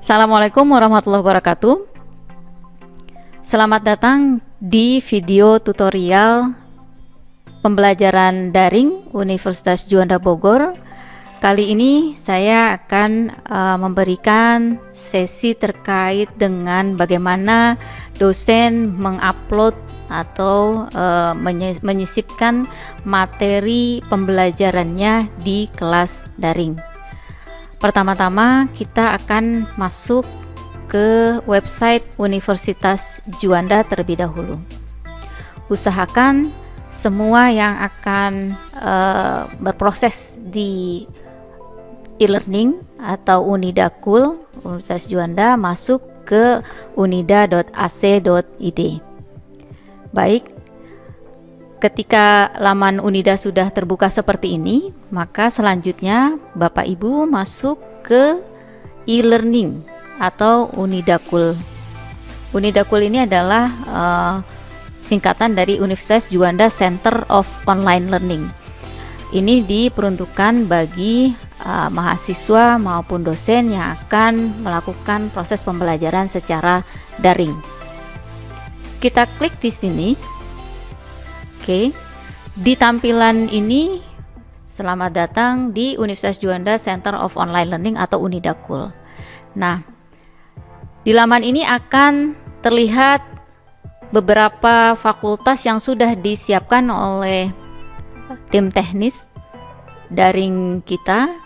Assalamualaikum warahmatullahi wabarakatuh. Selamat datang di video tutorial pembelajaran daring Universitas Juanda Bogor. Kali ini saya akan memberikan sesi terkait dengan bagaimana dosen mengupload atau menyisipkan materi pembelajarannya di kelas daring. Pertama-tama kita akan masuk ke website Universitas Juanda terlebih dahulu. Usahakan semua yang akan berproses di e-learning atau Unidakul Universitas Juanda masuk ke unida.ac.id. Baik, ketika laman Unida sudah terbuka seperti ini, maka selanjutnya Bapak Ibu masuk ke e-learning atau Unidakul. Unidakul ini adalah singkatan dari Universitas Juanda Center of Online Learning. Ini diperuntukkan bagi mahasiswa maupun dosen yang akan melakukan proses pembelajaran secara daring. Kita klik di sini. Oke, di tampilan ini selamat datang di Universitas Juanda Center of Online Learning atau Unidakul. Nah, di laman ini akan terlihat beberapa fakultas yang sudah disiapkan oleh tim teknis daring kita.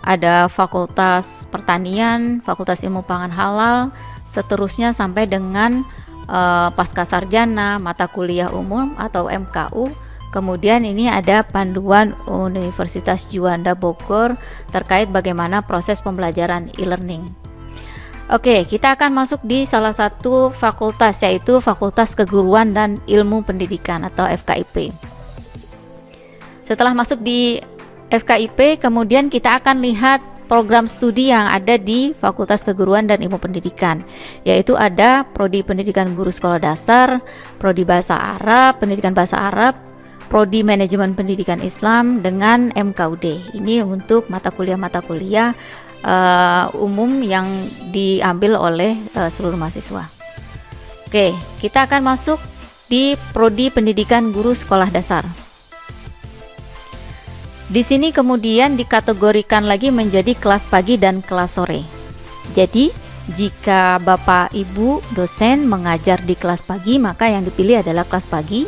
Ada Fakultas Pertanian, Fakultas Ilmu Pangan Halal, seterusnya sampai dengan pasca sarjana, mata kuliah umum atau MKU. Kemudian ini ada panduan Universitas Juanda Bogor terkait bagaimana proses pembelajaran e-learning. Oke, kita akan masuk di salah satu fakultas, yaitu Fakultas Keguruan dan Ilmu Pendidikan atau FKIP. Setelah masuk di FKIP, kemudian kita akan lihat program studi yang ada di Fakultas Keguruan dan Ilmu Pendidikan, yaitu ada Prodi Pendidikan Guru Sekolah Dasar, Prodi Bahasa Arab, Pendidikan Bahasa Arab, Prodi Manajemen Pendidikan Islam dengan MKUD. Ini untuk mata kuliah umum yang diambil oleh seluruh mahasiswa. Oke, kita akan masuk di Prodi Pendidikan Guru Sekolah Dasar. Di sini kemudian dikategorikan lagi menjadi kelas pagi dan kelas sore. Jadi, jika Bapak Ibu dosen mengajar di kelas pagi, maka yang dipilih adalah kelas pagi.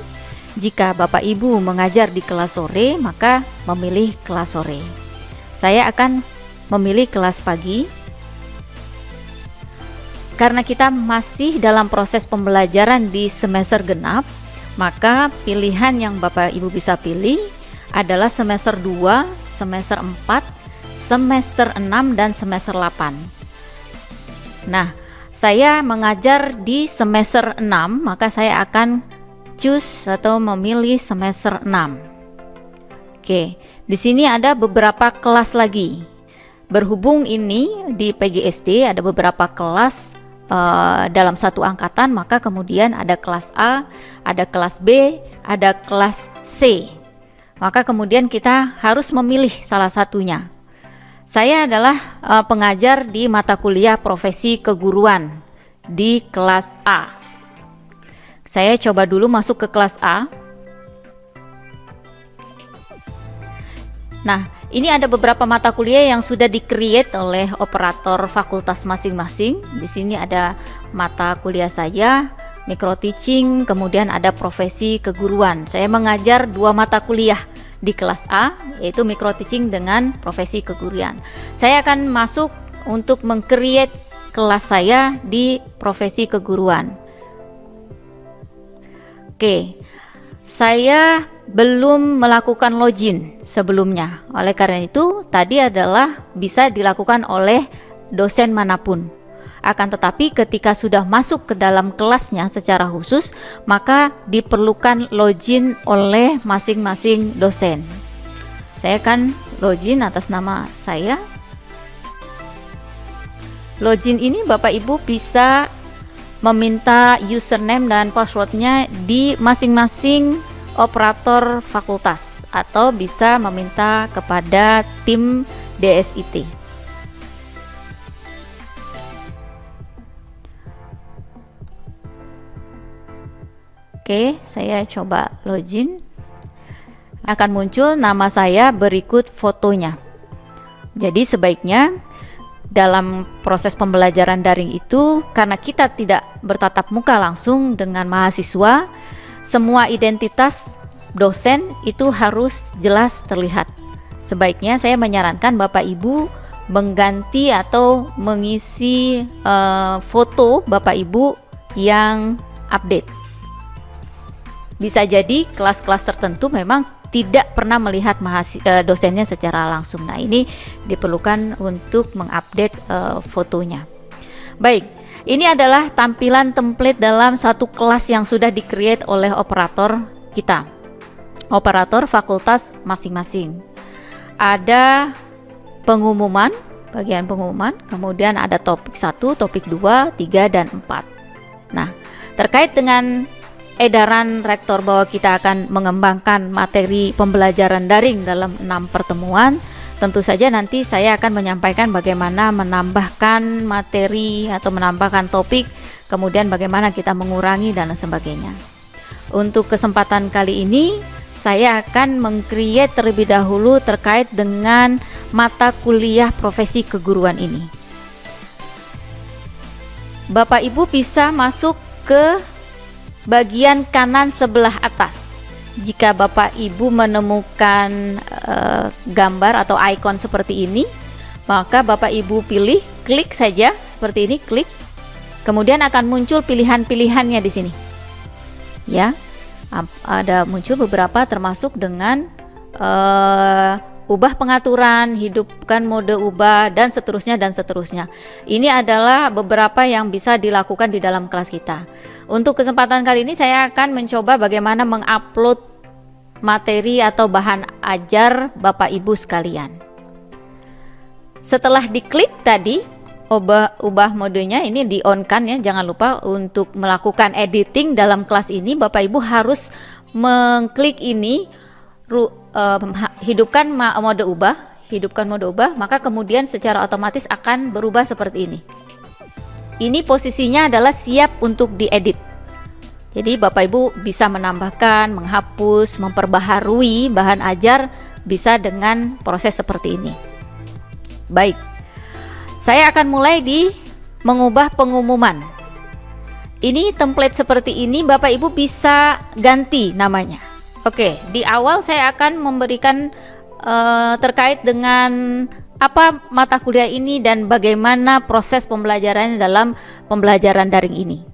Jika Bapak Ibu mengajar di kelas sore, maka memilih kelas sore. Saya akan memilih kelas pagi. Karena kita masih dalam proses pembelajaran di semester genap, maka pilihan yang Bapak Ibu bisa pilih adalah semester 2, semester 4, semester 6, dan semester 8. Nah, saya mengajar di semester 6, maka saya akan choose atau memilih semester 6. Oke, di sini ada beberapa kelas lagi. Berhubung ini di PGSD ada beberapa kelas dalam satu angkatan, maka kemudian ada kelas A, ada kelas B, ada kelas C. Maka kemudian kita harus memilih salah satunya. Saya adalah pengajar di mata kuliah profesi keguruan di kelas A. Saya coba dulu masuk ke kelas A. Nah, ini ada beberapa mata kuliah yang sudah di-create oleh operator fakultas masing-masing. Di sini ada mata kuliah saya, micro teaching, kemudian ada profesi keguruan. Saya mengajar 2 mata kuliah di kelas A, yaitu micro teaching dengan profesi keguruan. Saya akan masuk untuk meng-create kelas saya di profesi keguruan. Oke, saya belum melakukan login sebelumnya. Oleh karena itu, tadi adalah bisa dilakukan oleh dosen manapun. Akan tetapi ketika sudah masuk ke dalam kelasnya secara khusus, maka diperlukan login oleh masing-masing dosen. Saya akan login atas nama saya. Login ini Bapak Ibu bisa meminta username dan passwordnya di masing-masing operator fakultas, atau bisa meminta kepada tim DSIT. Oke, saya coba login. Akan muncul nama saya berikut fotonya. Jadi sebaiknya dalam proses pembelajaran daring itu, karena kita tidak bertatap muka langsung dengan mahasiswa, semua identitas dosen itu harus jelas terlihat. Sebaiknya saya menyarankan Bapak Ibu mengganti atau mengisi foto Bapak Ibu yang update. Bisa jadi kelas-kelas tertentu memang tidak pernah melihat dosennya secara langsung. Nah, ini diperlukan untuk mengupdate fotonya. Baik, ini adalah tampilan template dalam satu kelas yang sudah di-create oleh operator kita, operator fakultas masing-masing. Ada pengumuman, bagian pengumuman, kemudian ada topik 1, topik 2, 3, dan 4. Nah, terkait dengan edaran rektor bahwa kita akan mengembangkan materi pembelajaran daring dalam 6 pertemuan, tentu saja nanti saya akan menyampaikan bagaimana menambahkan materi atau menambahkan topik, kemudian bagaimana kita mengurangi dan sebagainya. Untuk kesempatan kali ini, saya akan meng-create terlebih dahulu terkait dengan mata kuliah profesi keguruan ini. Bapak Ibu bisa masuk ke bagian kanan sebelah atas. Jika Bapak Ibu menemukan gambar atau icon seperti ini, maka Bapak Ibu pilih, klik saja seperti ini, klik. Kemudian akan muncul pilihan-pilihannya di sini. Ya. Ada muncul beberapa termasuk dengan ubah pengaturan, hidupkan mode ubah, dan seterusnya dan seterusnya. Ini adalah beberapa yang bisa dilakukan di dalam kelas kita. Untuk kesempatan kali ini saya akan mencoba bagaimana mengupload materi atau bahan ajar Bapak Ibu sekalian. Setelah diklik tadi, ubah modenya, ini di on kan ya, jangan lupa untuk melakukan editing dalam kelas ini Bapak Ibu harus mengklik ini, hidupkan mode ubah, maka kemudian secara otomatis akan berubah seperti ini. Ini posisinya adalah siap untuk diedit. Jadi Bapak Ibu bisa menambahkan, menghapus, memperbaharui bahan ajar bisa dengan proses seperti ini. Baik, saya akan mulai di mengubah pengumuman. Ini template seperti ini Bapak Ibu bisa ganti namanya. Oke, di awal saya akan memberikan terkait dengan apa mata kuliah ini dan bagaimana proses pembelajarannya dalam pembelajaran daring ini.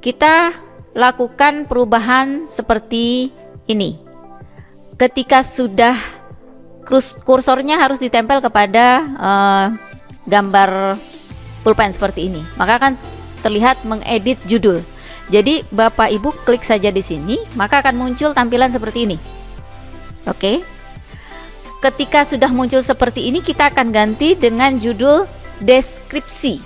Kita lakukan perubahan seperti ini. Ketika sudah kursornya harus ditempel kepada gambar pulpen seperti ini, maka akan terlihat mengedit judul. Jadi Bapak Ibu klik saja di sini, maka akan muncul tampilan seperti ini. Oke. Ketika sudah muncul seperti ini, kita akan ganti dengan judul deskripsi,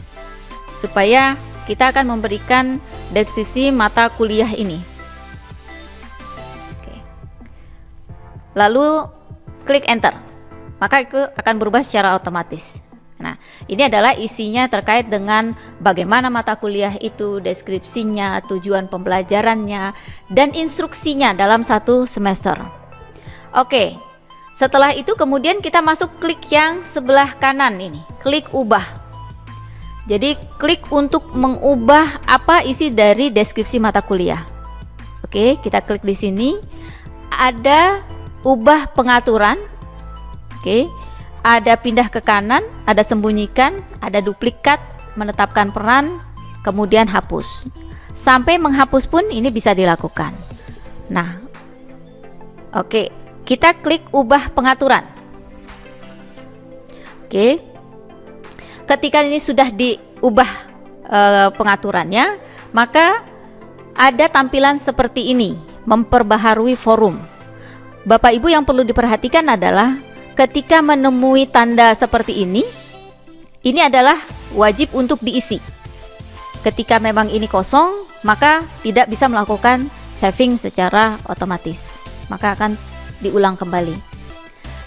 supaya kita akan memberikan deskripsi mata kuliah ini. Oke. Lalu klik enter, maka itu akan berubah secara otomatis. Nah, ini adalah isinya terkait dengan bagaimana mata kuliah itu, deskripsinya, tujuan pembelajarannya, dan instruksinya dalam satu semester. Oke, setelah itu kemudian kita masuk klik yang sebelah kanan ini, klik ubah. Jadi klik untuk mengubah apa isi dari deskripsi mata kuliah. Oke, kita klik di sini, ada ubah pengaturan. Oke. Ada pindah ke kanan, ada sembunyikan, ada duplikat, menetapkan peran, kemudian hapus. Sampai menghapus pun ini bisa dilakukan. Nah, oke, kita klik ubah pengaturan. Oke. Ketika ini sudah diubah pengaturannya, maka ada tampilan seperti ini, memperbaharui forum. Bapak Ibu yang perlu diperhatikan adalah ketika menemui tanda seperti ini adalah wajib untuk diisi. Ketika memang ini kosong, maka tidak bisa melakukan saving secara otomatis, maka akan diulang kembali.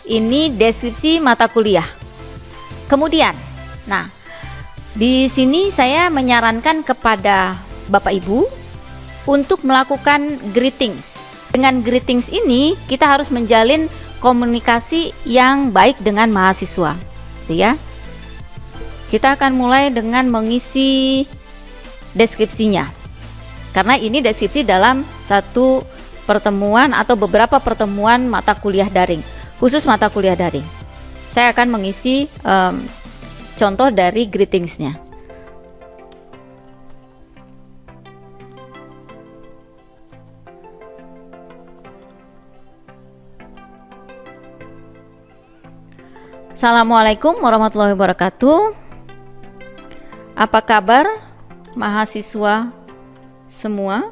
Ini deskripsi mata kuliah. Kemudian, di sini saya menyarankan kepada Bapak Ibu untuk melakukan greetings. Dengan greetings ini kita harus menjalin komunikasi yang baik dengan mahasiswa, ya. Kita akan mulai dengan mengisi deskripsinya, karena ini deskripsi dalam satu pertemuan atau beberapa pertemuan mata kuliah daring, khusus mata kuliah daring. Saya akan mengisi contoh dari greetingsnya. Assalamualaikum warahmatullahi wabarakatuh. Apa kabar mahasiswa semua?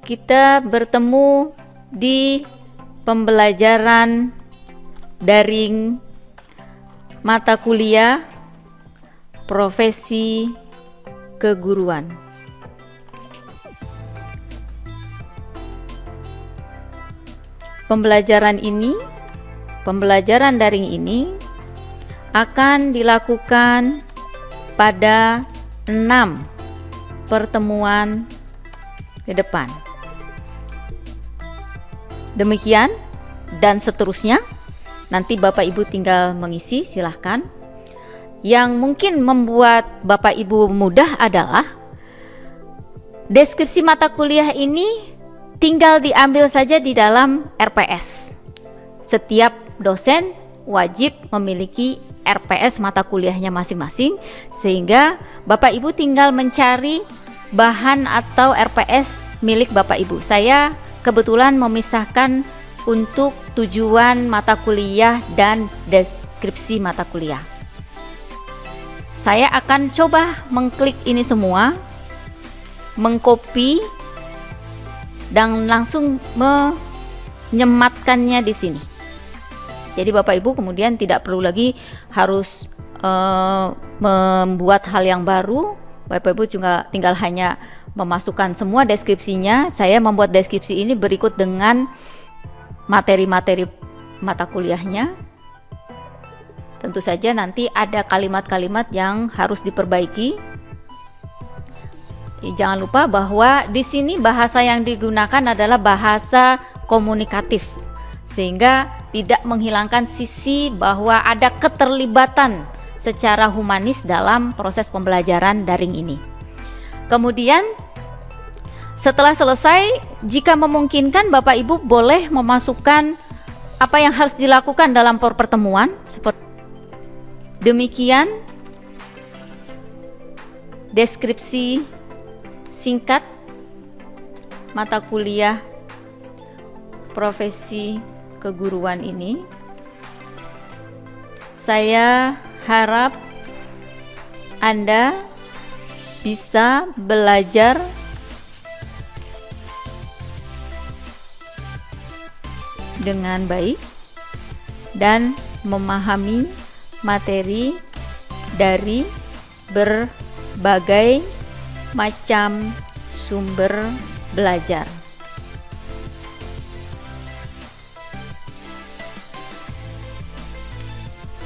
Kita bertemu di pembelajaran daring mata kuliah profesi keguruan. Pembelajaran daring ini akan dilakukan pada 6 pertemuan ke depan. Demikian dan seterusnya. Nanti Bapak Ibu tinggal mengisi, silahkan. Yang mungkin membuat Bapak Ibu mudah adalah deskripsi mata kuliah ini tinggal diambil saja di dalam RPS. Setiap dosen wajib memiliki RPS mata kuliahnya masing-masing, sehingga Bapak Ibu tinggal mencari bahan atau RPS milik Bapak Ibu. Saya kebetulan memisahkan untuk tujuan mata kuliah dan deskripsi mata kuliah. Saya akan coba mengklik ini semua, mengcopy dan langsung menyematkannya di sini. Jadi Bapak Ibu kemudian tidak perlu lagi harus membuat hal yang baru. Bapak Ibu juga tinggal hanya memasukkan semua deskripsinya. Saya membuat deskripsi ini berikut dengan materi-materi mata kuliahnya. Tentu saja nanti ada kalimat-kalimat yang harus diperbaiki. Jangan lupa bahwa di sini bahasa yang digunakan adalah bahasa komunikatif, sehingga tidak menghilangkan sisi bahwa ada keterlibatan secara humanis dalam proses pembelajaran daring ini. Kemudian setelah selesai, jika memungkinkan Bapak Ibu boleh memasukkan apa yang harus dilakukan dalam pertemuan. Seperti demikian deskripsi singkat mata kuliah profesi keguruan ini. Saya harap Anda bisa belajar dengan baik dan memahami materi dari berbagai macam sumber belajar.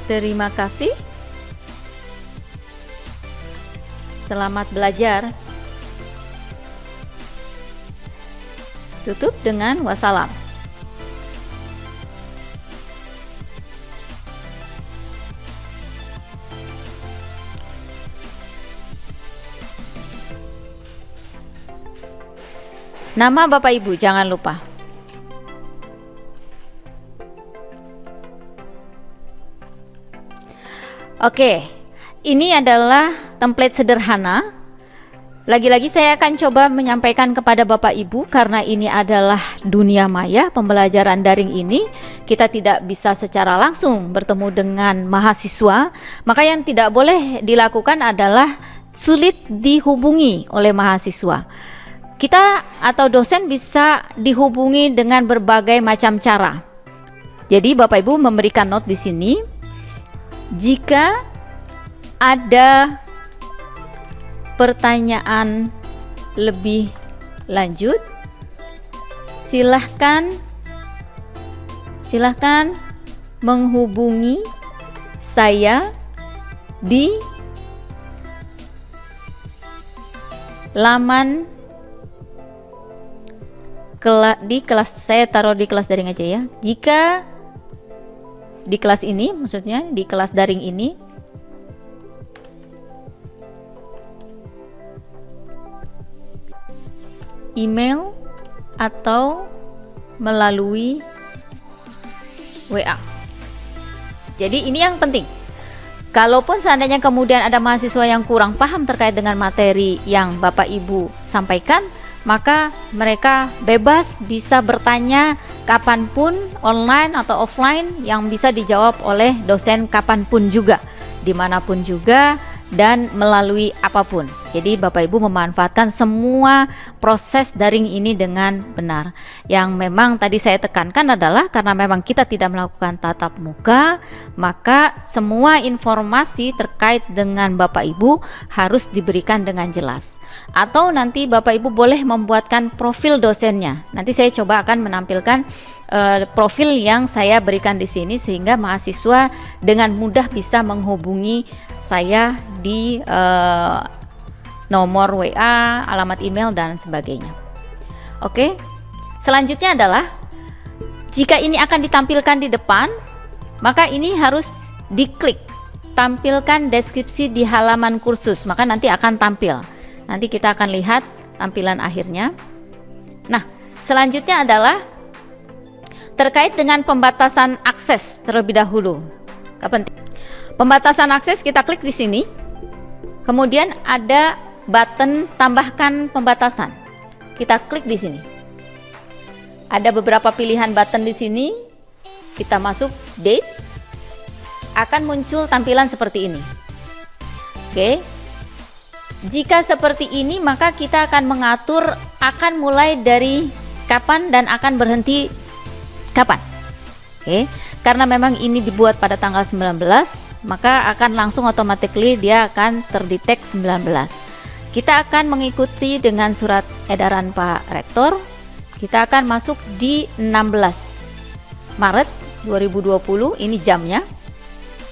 Terima kasih. Selamat belajar. Tutup dengan wassalam. Nama Bapak Ibu jangan lupa. Oke, ini adalah template sederhana. Lagi-lagi saya akan coba menyampaikan kepada Bapak Ibu, karena ini adalah dunia maya, pembelajaran daring ini kita tidak bisa secara langsung bertemu dengan mahasiswa. Maka yang tidak boleh dilakukan adalah sulit dihubungi oleh mahasiswa. Kita atau dosen bisa dihubungi dengan berbagai macam cara. Jadi Bapak Ibu memberikan note di sini. Jika ada pertanyaan lebih lanjut, silahkan menghubungi saya di laman di kelas, saya taruh di kelas daring aja ya. Jika di kelas ini, maksudnya di kelas daring ini, email atau melalui WA. Jadi ini yang penting. Kalaupun seandainya kemudian ada mahasiswa yang kurang paham terkait dengan materi yang Bapak Ibu sampaikan, maka mereka bebas bisa bertanya kapanpun, online atau offline, yang bisa dijawab oleh dosen kapanpun juga, dimanapun juga, dan melalui apapun. Jadi Bapak Ibu memanfaatkan semua proses daring ini dengan benar. Yang memang tadi saya tekankan adalah karena memang kita tidak melakukan tatap muka, maka semua informasi terkait dengan Bapak Ibu harus diberikan dengan jelas. Atau nanti Bapak Ibu boleh membuatkan profil dosennya. Nanti saya coba akan menampilkan profil yang saya berikan di sini sehingga mahasiswa dengan mudah bisa menghubungi saya di nomor WA, alamat email, dan sebagainya. Oke, selanjutnya adalah jika ini akan ditampilkan di depan, maka ini harus diklik tampilkan deskripsi di halaman kursus, maka nanti akan tampil. Nanti kita akan lihat tampilan akhirnya. Nah, selanjutnya adalah terkait dengan pembatasan akses terlebih dahulu. Pembatasan akses kita klik di sini. Kemudian ada button tambahkan pembatasan. Kita klik di sini. Ada beberapa pilihan button di sini. Kita masuk date. Akan muncul tampilan seperti ini. Oke. Jika seperti ini, maka kita akan mengatur akan mulai dari kapan dan akan berhenti kapan. Oke. Karena memang ini dibuat pada tanggal 19, maka akan langsung automatically dia akan terdetek 19. Kita akan mengikuti dengan surat edaran Pak Rektor. Kita akan masuk di 16 Maret 2020, ini jamnya.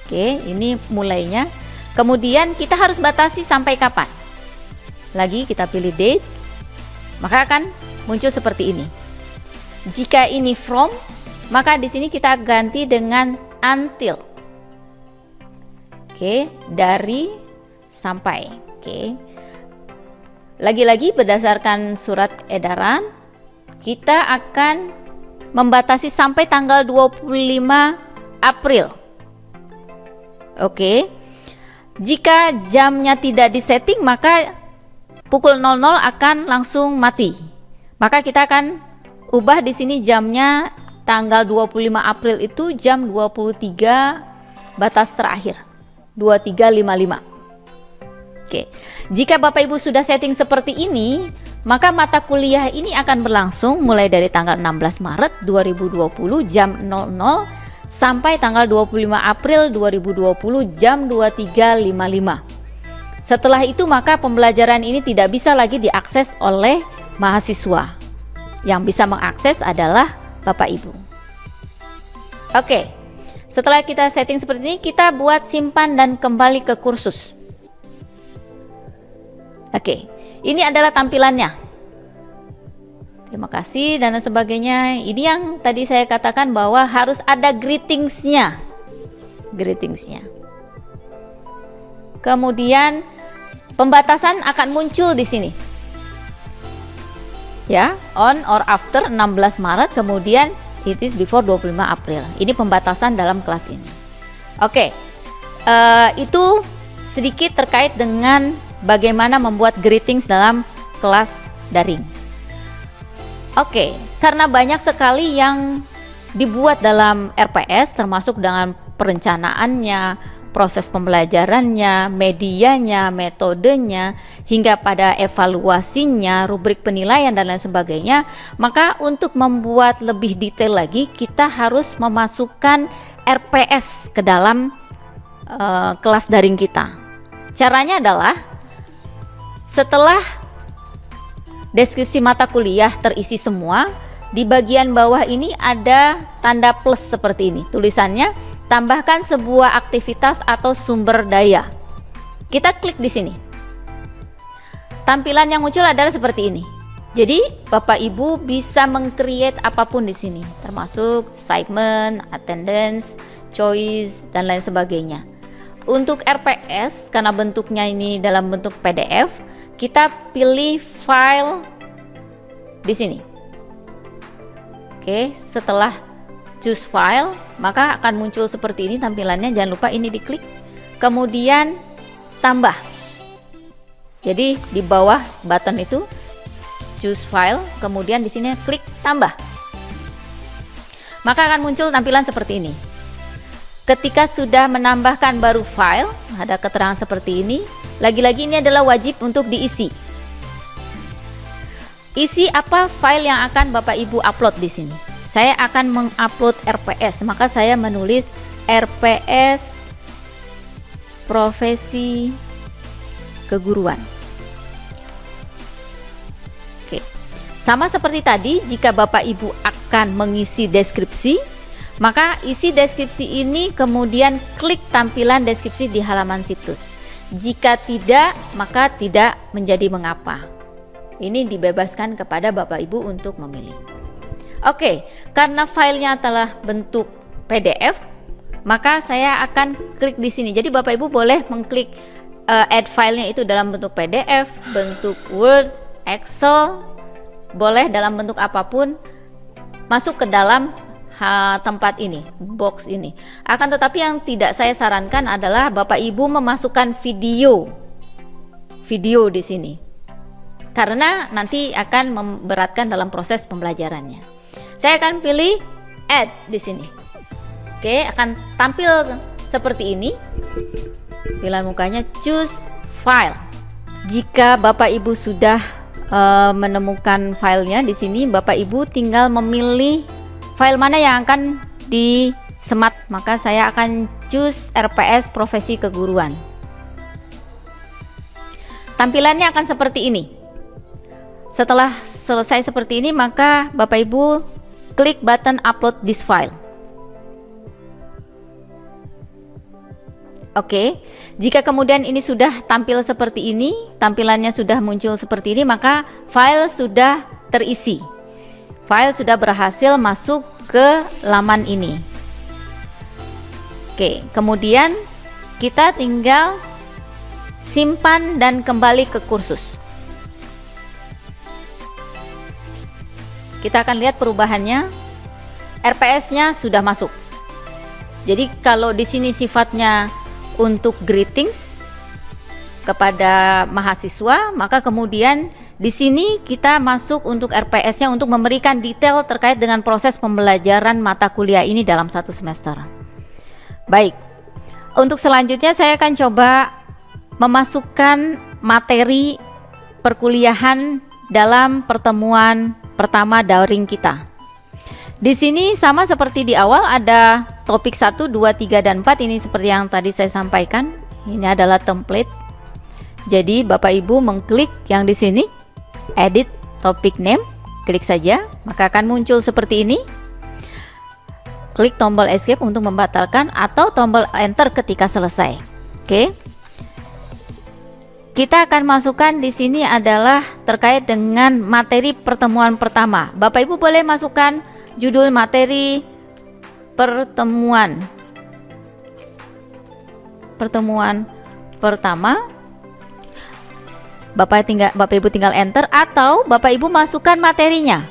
Oke, ini mulainya. Kemudian kita harus batasi sampai kapan. Lagi kita pilih date, maka akan muncul seperti ini. Jika ini from, maka di sini kita ganti dengan until. Oke, dari sampai. Oke. Lagi-lagi berdasarkan surat edaran, kita akan membatasi sampai tanggal 25 April. Oke. Jika jamnya tidak disetting, maka pukul 00 akan langsung mati. Maka kita akan ubah di sini jamnya tanggal 25 April itu jam 23 batas terakhir 23.55. Oke. Jika Bapak Ibu sudah setting seperti ini, maka mata kuliah ini akan berlangsung mulai dari tanggal 16 Maret 2020 jam 00 sampai tanggal 25 April 2020 jam 23.55. Setelah itu maka pembelajaran ini tidak bisa lagi diakses oleh mahasiswa. Yang bisa mengakses adalah Bapak Ibu. Oke, setelah kita setting seperti ini, kita buat simpan dan kembali ke kursus. Oke, ini adalah tampilannya. Terima kasih dan sebagainya. Ini yang tadi saya katakan bahwa harus ada greetingsnya. Kemudian pembatasan akan muncul di sini. Ya, on or after 16 Maret, kemudian it is before 25 April. Ini pembatasan dalam kelas ini. Oke, itu sedikit terkait dengan bagaimana membuat greetings dalam kelas daring. Oke, karena banyak sekali yang dibuat dalam RPS, termasuk dengan perencanaannya, proses pembelajarannya, medianya, metodenya, hingga pada evaluasinya, rubrik penilaian dan lain sebagainya, maka untuk membuat lebih detail lagi, kita harus memasukkan RPS ke dalam kelas daring kita. Caranya adalah setelah deskripsi mata kuliah terisi semua, di bagian bawah ini ada tanda plus seperti ini. Tulisannya, tambahkan sebuah aktivitas atau sumber daya. Kita klik di sini. tampilan yang muncul adalah seperti ini. Jadi Bapak Ibu bisa meng-create apapun di sini, termasuk segment, attendance, choice, dan lain sebagainya. Untuk RPS, karena bentuknya ini dalam bentuk PDF, kita pilih file di sini. Oke, setelah choose file, maka akan muncul seperti ini tampilannya. Jangan lupa ini diklik, kemudian tambah. Jadi di bawah button itu choose file, kemudian di sini klik tambah. Maka akan muncul tampilan seperti ini. Ketika sudah menambahkan baru file, ada keterangan seperti ini. Lagi-lagi ini adalah wajib untuk diisi. Isi apa file yang akan Bapak Ibu upload di sini. Saya akan mengupload RPS, maka saya menulis RPS profesi keguruan. Oke. Sama seperti tadi, jika Bapak Ibu akan mengisi deskripsi, maka isi deskripsi ini kemudian klik tampilan deskripsi di halaman situs. Jika tidak, maka tidak menjadi mengapa. Ini dibebaskan kepada Bapak Ibu untuk memilih. Oke, karena filenya telah bentuk PDF, maka saya akan klik di sini. Jadi Bapak Ibu boleh mengklik add filenya itu dalam bentuk PDF, bentuk Word, Excel, boleh dalam bentuk apapun, masuk ke dalam tempat ini, box ini. Akan tetapi yang tidak saya sarankan adalah Bapak Ibu memasukkan video di sini, karena nanti akan memberatkan dalam proses pembelajarannya. Saya akan pilih add di sini. Oke, akan tampil seperti ini. Pilihan mukanya choose file. Jika Bapak Ibu sudah menemukan filenya di sini, Bapak Ibu tinggal memilih file mana yang akan disemat. Maka saya akan choose RPS profesi keguruan. Tampilannya akan seperti ini. Setelah selesai seperti ini, maka Bapak Ibu klik button upload this file. Oke, jika kemudian ini sudah tampil seperti ini, tampilannya sudah muncul seperti ini, maka file sudah terisi. File sudah berhasil masuk ke laman ini. Oke, kemudian kita tinggal simpan dan kembali ke kursus. Kita akan lihat perubahannya. RPS-nya sudah masuk. Jadi kalau di sini sifatnya untuk greetings kepada mahasiswa, maka kemudian di sini kita masuk untuk RPS-nya untuk memberikan detail terkait dengan proses pembelajaran mata kuliah ini dalam satu semester. Baik, untuk selanjutnya saya akan coba memasukkan materi perkuliahan dalam pertemuan pertama daring kita. Di sini sama seperti di awal, ada topik 1, 2, 3, dan 4. Ini seperti yang tadi saya sampaikan. Ini adalah template. Jadi Bapak Ibu mengklik yang di sini, edit topic name, klik saja, maka akan muncul seperti ini. Klik tombol escape untuk membatalkan atau tombol enter ketika selesai. Oke. Kita akan masukkan di sini adalah terkait dengan materi pertemuan pertama. Bapak Ibu boleh masukkan judul materi pertemuan pertama. Bapak Ibu tinggal enter, atau Bapak Ibu masukkan materinya.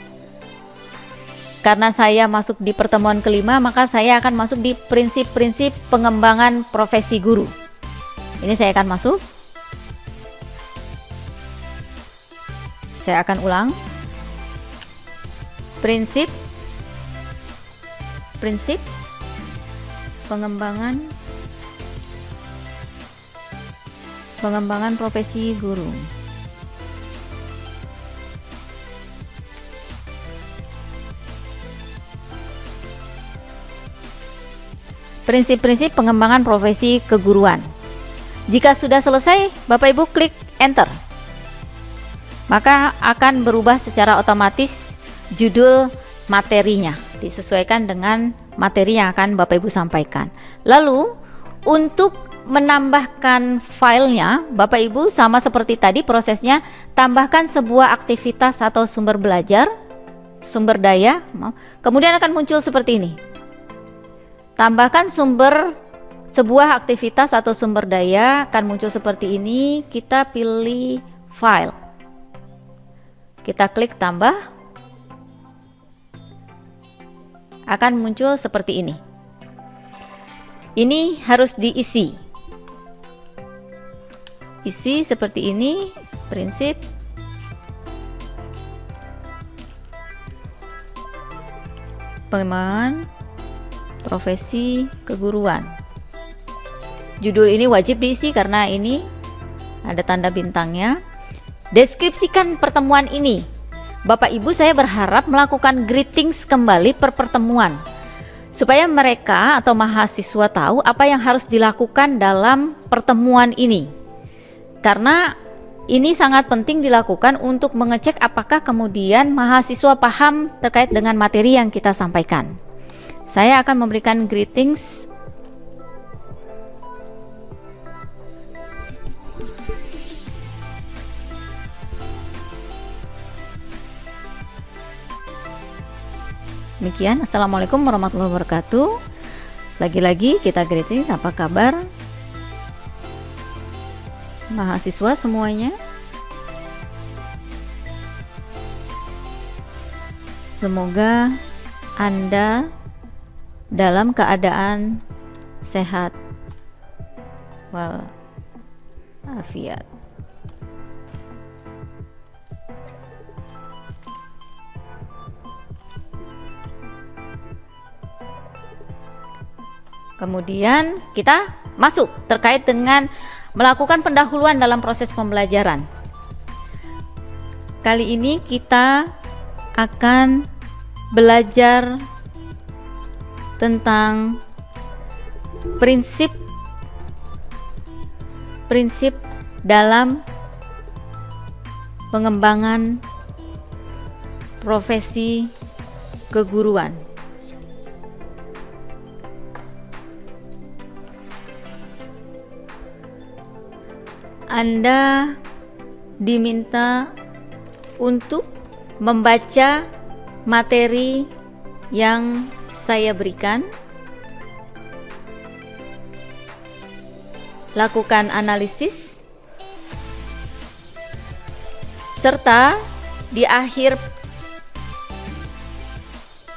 Karena saya masuk di pertemuan kelima, maka saya akan masuk di prinsip-prinsip pengembangan profesi guru. Ini saya akan masuk. Saya akan ulang. Prinsip pengembangan profesi guru. Prinsip-prinsip pengembangan profesi keguruan. Jika sudah selesai, Bapak Ibu klik enter. Maka akan berubah secara otomatis judul materinya, disesuaikan dengan materi yang akan Bapak Ibu sampaikan. Lalu untuk menambahkan filenya, Bapak Ibu sama seperti tadi prosesnya, tambahkan sebuah aktivitas atau sumber belajar, sumber daya, kemudian akan muncul seperti ini. Tambahkan sebuah aktivitas atau sumber daya akan muncul seperti ini. Kita pilih file, kita klik tambah, akan muncul seperti ini. Ini harus diisi. Isi seperti ini, prinsip pengembangan profesi keguruan. Judul ini wajib diisi karena ini ada tanda bintangnya. Deskripsikan pertemuan ini. Bapak Ibu, saya berharap melakukan greetings kembali per pertemuan supaya mereka atau mahasiswa tahu apa yang harus dilakukan dalam pertemuan ini. Karena ini sangat penting dilakukan untuk mengecek apakah kemudian mahasiswa paham terkait dengan materi yang kita sampaikan. Saya akan memberikan greetings. Demikian, Assalamualaikum warahmatullahi wabarakatuh. Lagi-lagi kita greeting, apa kabar mahasiswa semuanya? Semoga Anda dalam keadaan sehat walafiat. Kemudian kita masuk terkait dengan melakukan pendahuluan dalam proses pembelajaran. Kali ini kita akan belajar tentang prinsip dalam pengembangan profesi keguruan. Anda diminta untuk membaca materi yang saya berikan, lakukan analisis, serta di akhir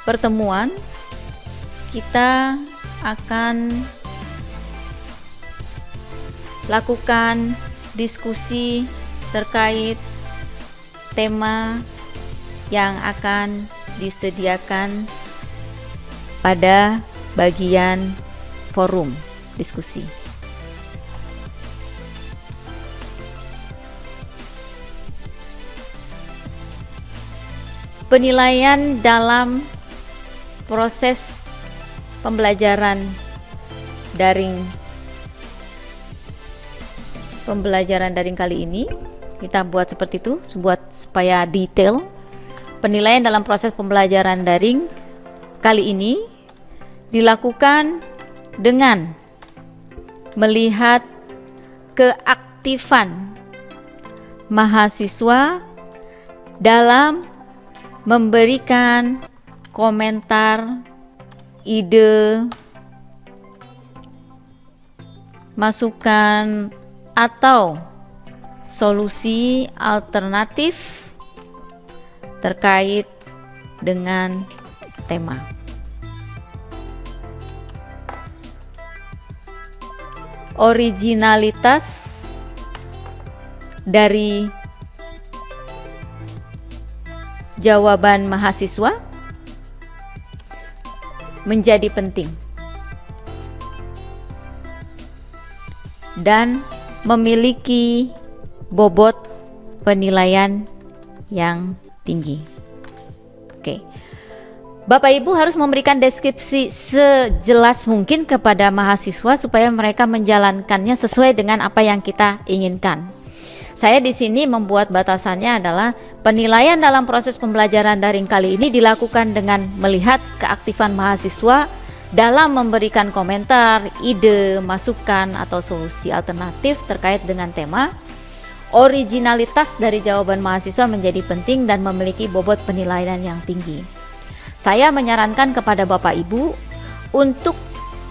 pertemuan kita akan lakukan diskusi terkait tema yang akan disediakan pada bagian forum diskusi. Penilaian dalam proses pembelajaran daring kali ini kita buat seperti itu, supaya detail. Penilaian dalam proses pembelajaran daring kali ini dilakukan dengan melihat keaktifan mahasiswa dalam memberikan komentar, ide, masukan atau solusi alternatif terkait dengan tema. Originalitas dari jawaban mahasiswa menjadi penting dan memiliki bobot penilaian yang tinggi. Oke. Bapak Ibu harus memberikan deskripsi sejelas mungkin kepada mahasiswa supaya mereka menjalankannya sesuai dengan apa yang kita inginkan. Saya di sini membuat batasannya adalah penilaian dalam proses pembelajaran daring kali ini dilakukan dengan melihat keaktifan mahasiswa dalam memberikan komentar, ide, masukan, atau solusi alternatif terkait dengan tema. Originalitas dari jawaban mahasiswa menjadi penting dan memiliki bobot penilaian yang tinggi. Saya menyarankan kepada Bapak Ibu untuk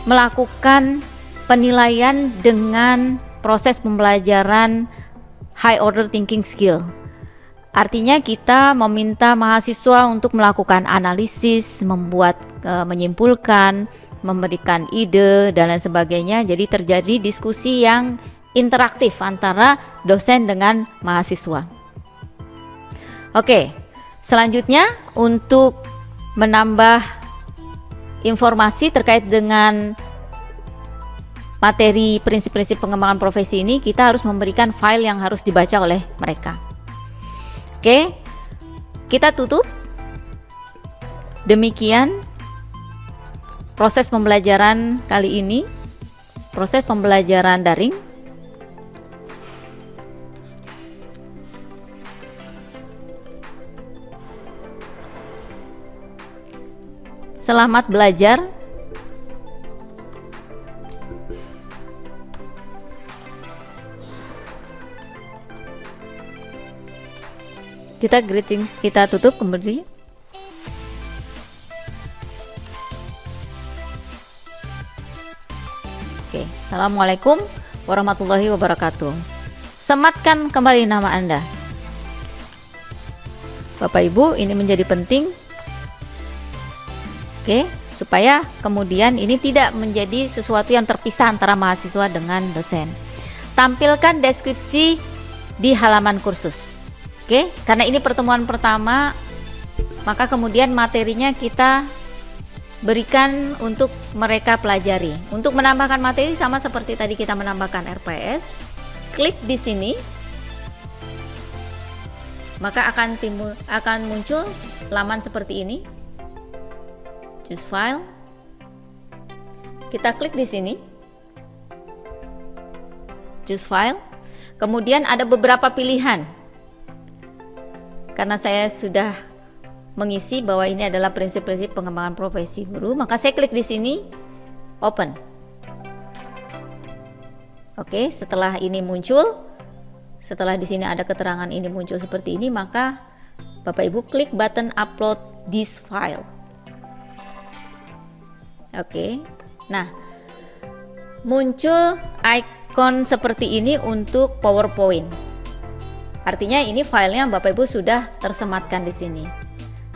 melakukan penilaian dengan proses pembelajaran high order thinking skill. Artinya kita meminta mahasiswa untuk melakukan analisis, menyimpulkan, memberikan ide dan lain sebagainya. Jadi terjadi diskusi yang interaktif antara dosen dengan mahasiswa. Oke, selanjutnya untuk menambah informasi terkait dengan materi prinsip-prinsip pengembangan profesi ini, kita harus memberikan file yang harus dibaca oleh mereka. Oke, kita tutup. Demikian proses pembelajaran kali ini, proses pembelajaran daring. Selamat belajar. Kita greetings, kita tutup kembali. Oke, assalamualaikum warahmatullahi wabarakatuh. Sematkan kembali nama Anda. Bapak Ibu, ini menjadi penting. Oke, supaya kemudian ini tidak menjadi sesuatu yang terpisah antara mahasiswa dengan dosen. Tampilkan deskripsi di halaman kursus. Oke, karena ini pertemuan pertama, maka kemudian materinya kita berikan untuk mereka pelajari. Untuk menambahkan materi sama seperti tadi kita menambahkan RPS, klik di sini, maka akan muncul laman seperti ini. Choose file. Kita klik di sini. Choose file. Kemudian ada beberapa pilihan. Karena saya sudah mengisi bahwa ini adalah prinsip-prinsip pengembangan profesi guru, maka saya klik di sini, open. Oke, setelah ini muncul, setelah di sini ada keterangan ini muncul seperti ini, maka Bapak Ibu klik button upload this file. Oke, nah muncul icon seperti ini untuk PowerPoint. Artinya ini filenya Bapak Ibu sudah tersematkan di sini.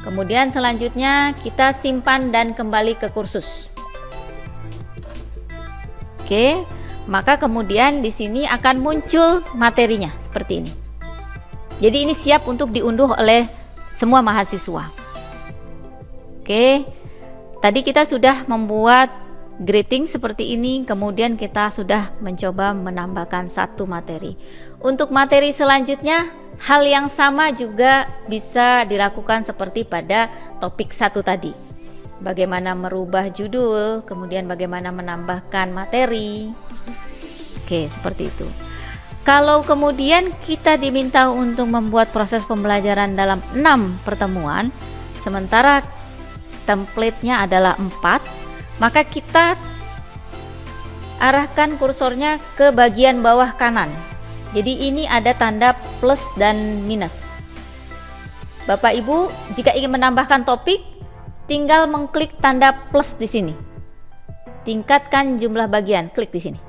Kemudian selanjutnya kita simpan dan kembali ke kursus. Oke, maka kemudian di sini akan muncul materinya seperti ini. Jadi ini siap untuk diunduh oleh semua mahasiswa. Oke. Tadi kita sudah membuat greeting seperti ini, kemudian kita sudah mencoba menambahkan satu materi. Untuk materi selanjutnya, hal yang sama juga bisa dilakukan seperti pada topik 1 tadi. Bagaimana merubah judul, kemudian bagaimana menambahkan materi. Oke, seperti itu. Kalau kemudian kita diminta untuk membuat proses pembelajaran dalam 6 pertemuan, sementara template-nya adalah 4, maka kita arahkan kursornya ke bagian bawah kanan. Jadi ini ada tanda plus dan minus. Bapak Ibu, jika ingin menambahkan topik, tinggal mengklik tanda plus di sini. Tingkatkan jumlah bagian, klik di sini.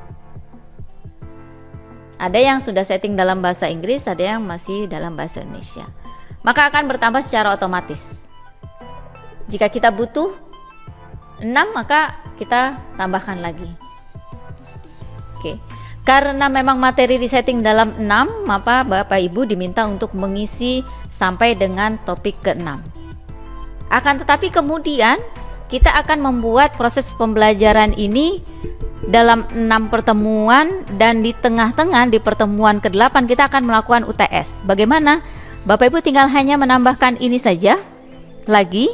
Ada yang sudah setting dalam bahasa Inggris, ada yang masih dalam bahasa Indonesia. Maka akan bertambah secara otomatis. Jika kita butuh 6, maka kita tambahkan lagi. Oke. Karena memang materi disetting dalam 6, maka Bapak Ibu diminta untuk mengisi sampai dengan topik ke-6. Akan tetapi kemudian kita akan membuat proses pembelajaran ini dalam 6 pertemuan, dan di tengah-tengah di pertemuan ke-8 kita akan melakukan UTS. Bagaimana? Bapak Ibu tinggal hanya menambahkan ini saja lagi,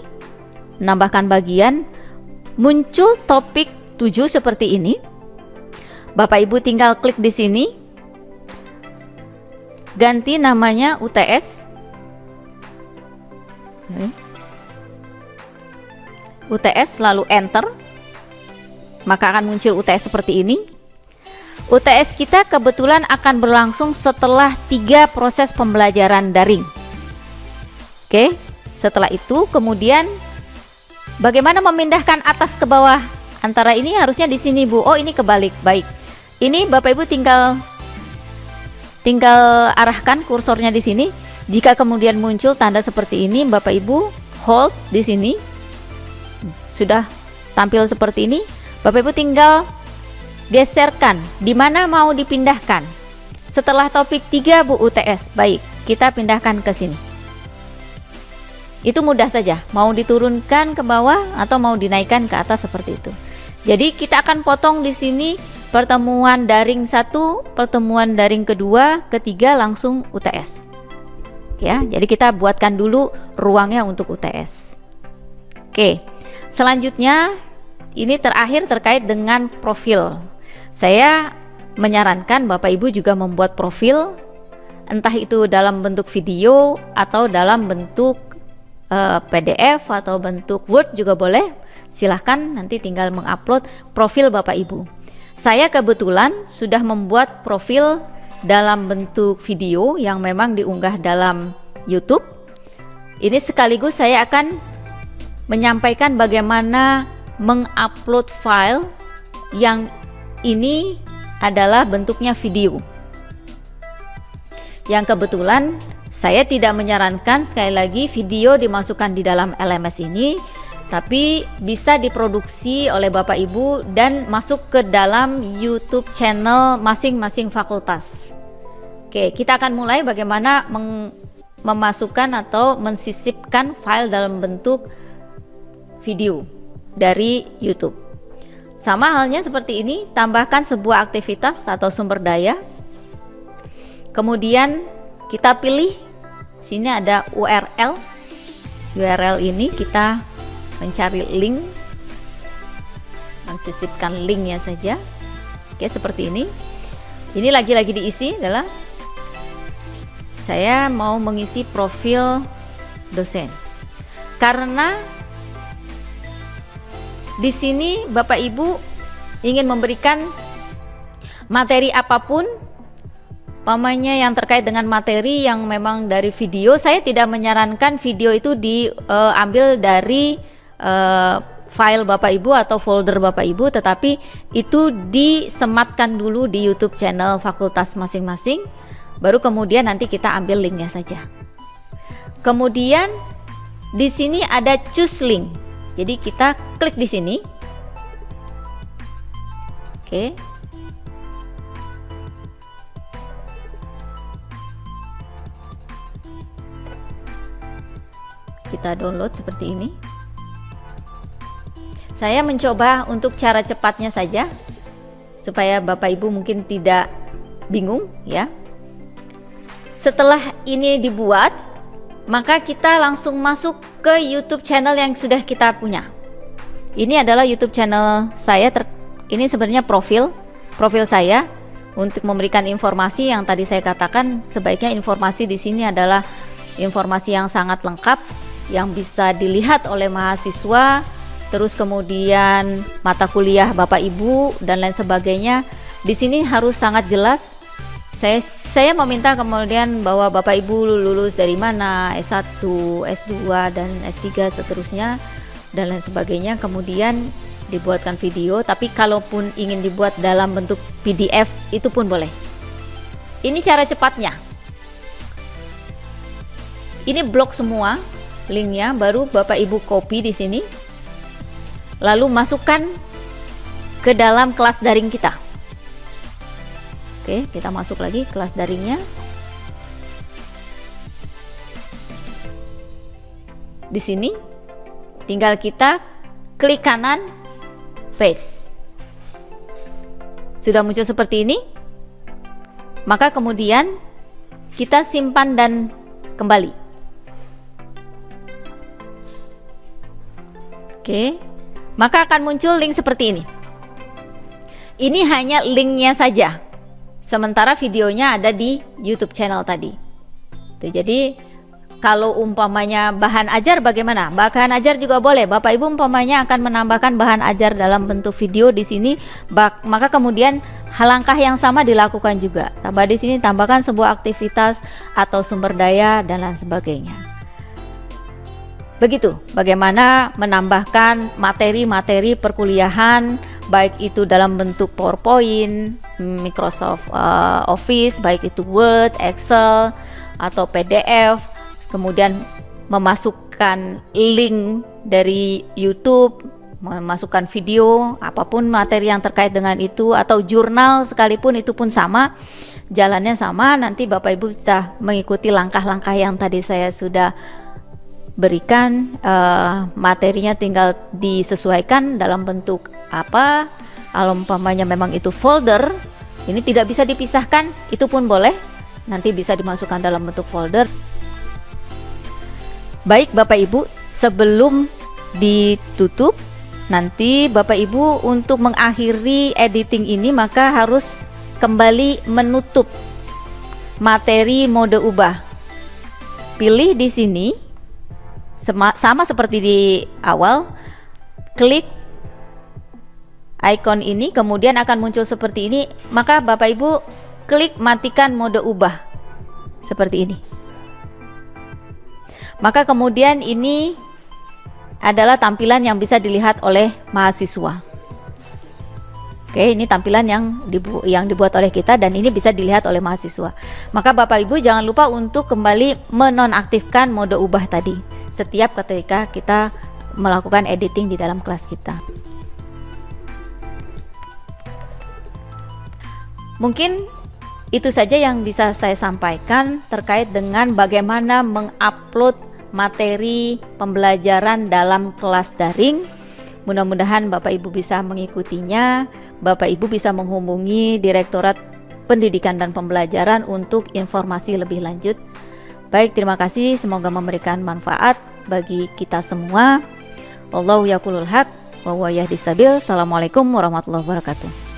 menambahkan bagian, muncul topik 7 seperti ini. Bapak Ibu tinggal klik di sini, ganti namanya UTS. UTS lalu enter. maka akan muncul UTS seperti ini. UTS kita kebetulan akan berlangsung setelah 3 proses pembelajaran daring. Oke, setelah itu kemudian bagaimana memindahkan atas ke bawah? Antara ini harusnya di sini, Bu. Oh, ini kebalik. Baik. Ini Bapak Ibu tinggal arahkan kursornya di sini. Jika kemudian muncul tanda seperti ini, Bapak Ibu hold di sini. Sudah tampil seperti ini. Bapak Ibu tinggal geserkan di mana mau dipindahkan. Setelah topik 3, Bu, UTS. Baik, kita pindahkan ke sini. Itu mudah saja, mau diturunkan ke bawah atau mau dinaikkan ke atas seperti itu. Jadi kita akan potong di sini pertemuan daring 1, pertemuan daring kedua, ketiga langsung UTS. Ya, jadi kita buatkan dulu ruangnya untuk UTS. Oke. Selanjutnya ini terakhir terkait dengan profil. Saya menyarankan Bapak Ibu juga membuat profil, entah itu dalam bentuk video atau dalam bentuk PDF atau bentuk Word juga boleh. Silahkan nanti tinggal mengupload profil Bapak Ibu. Saya kebetulan sudah membuat profil dalam bentuk video yang memang diunggah dalam YouTube. Ini sekaligus saya akan menyampaikan bagaimana mengupload file yang ini adalah bentuknya video. Yang kebetulan saya tidak menyarankan sekali lagi video dimasukkan di dalam LMS ini, tapi bisa diproduksi oleh Bapak Ibu dan masuk ke dalam YouTube channel masing-masing fakultas. Oke, kita akan mulai bagaimana memasukkan atau mensisipkan file dalam bentuk video dari YouTube. Sama halnya seperti ini, tambahkan sebuah aktivitas atau sumber daya. Kemudian kita pilih, sini ada URL. URL ini kita mencari link, mensisipkan linknya saja. Oke, seperti ini. Ini lagi-lagi diisi adalah saya mau mengisi profil dosen. Karena di sini Bapak Ibu ingin memberikan materi apapun, umpamanya yang terkait dengan materi yang memang dari video, saya tidak menyarankan video itu diambil dari file Bapak Ibu atau folder Bapak Ibu, tetapi itu disematkan dulu di YouTube channel fakultas masing-masing, baru kemudian nanti kita ambil linknya saja. Kemudian di sini ada choose link. Jadi kita klik di sini. Oke. Kita download seperti ini. Saya mencoba untuk cara cepatnya saja supaya Bapak Ibu mungkin tidak bingung ya. Setelah ini dibuat, maka kita langsung masuk ke YouTube channel yang sudah kita punya. Ini adalah YouTube channel saya. Ini sebenarnya profil saya untuk memberikan informasi yang tadi saya katakan. Sebaiknya informasi di sini adalah informasi yang sangat lengkap yang bisa dilihat oleh mahasiswa, terus kemudian mata kuliah Bapak Ibu dan lain sebagainya. Di sini harus sangat jelas. Saya meminta kemudian bahwa Bapak Ibu lulus dari mana, S1, S2 dan S3 seterusnya dan lain sebagainya, kemudian dibuatkan video. Tapi kalaupun ingin dibuat dalam bentuk PDF itu pun boleh. Ini cara cepatnya. Ini blok semua linknya, baru Bapak Ibu copy di sini, lalu masukkan ke dalam kelas daring kita. Oke, kita masuk lagi kelas daringnya. Di sini tinggal kita klik kanan, paste. Sudah muncul seperti ini. Maka kemudian kita simpan dan kembali. Oke, maka akan muncul link seperti ini. Ini hanya linknya saja, sementara videonya ada di YouTube channel tadi. Jadi Kalau umpamanya bahan ajar bagaimana? Bahan ajar juga boleh. Bapak Ibu umpamanya akan menambahkan bahan ajar dalam bentuk video di sini, maka kemudian langkah yang sama dilakukan juga. Tambah di sini, tambahkan sebuah aktivitas atau sumber daya dan lain sebagainya. Begitu bagaimana menambahkan materi-materi perkuliahan, baik itu dalam bentuk PowerPoint, Microsoft Office, baik itu Word, Excel, atau PDF, kemudian memasukkan link dari YouTube, memasukkan video, apapun materi yang terkait dengan itu, atau jurnal sekalipun itu pun sama, jalannya sama. Nanti Bapak Ibu bisa mengikuti langkah-langkah yang tadi saya sudah berikan, materinya tinggal disesuaikan dalam bentuk apa. Kalau umpamanya memang itu folder, ini tidak bisa dipisahkan, itu pun boleh, nanti bisa dimasukkan dalam bentuk folder. Baik Bapak Ibu, sebelum ditutup, nanti Bapak Ibu untuk mengakhiri editing ini maka harus kembali menutup materi mode ubah. Pilih di sini sama seperti di awal, klik icon ini, kemudian akan muncul seperti ini, maka Bapak Ibu klik matikan mode ubah seperti ini. Maka kemudian ini adalah tampilan yang bisa dilihat oleh mahasiswa. Oke, ini tampilan yang dibuat oleh kita dan ini bisa dilihat oleh mahasiswa. Maka Bapak Ibu jangan lupa untuk kembali menonaktifkan mode ubah tadi setiap ketika kita melakukan editing di dalam kelas kita. Mungkin itu saja yang bisa saya sampaikan terkait dengan bagaimana mengupload materi pembelajaran dalam kelas daring. Mudah-mudahan Bapak Ibu bisa mengikutinya. Bapak Ibu bisa menghubungi Direktorat Pendidikan dan Pembelajaran untuk informasi lebih lanjut. Baik, terima kasih, semoga memberikan manfaat bagi kita semua. Wallahu yaqulul haq wa huwa yahdis sabil. Assalamualaikum warahmatullahi wabarakatuh.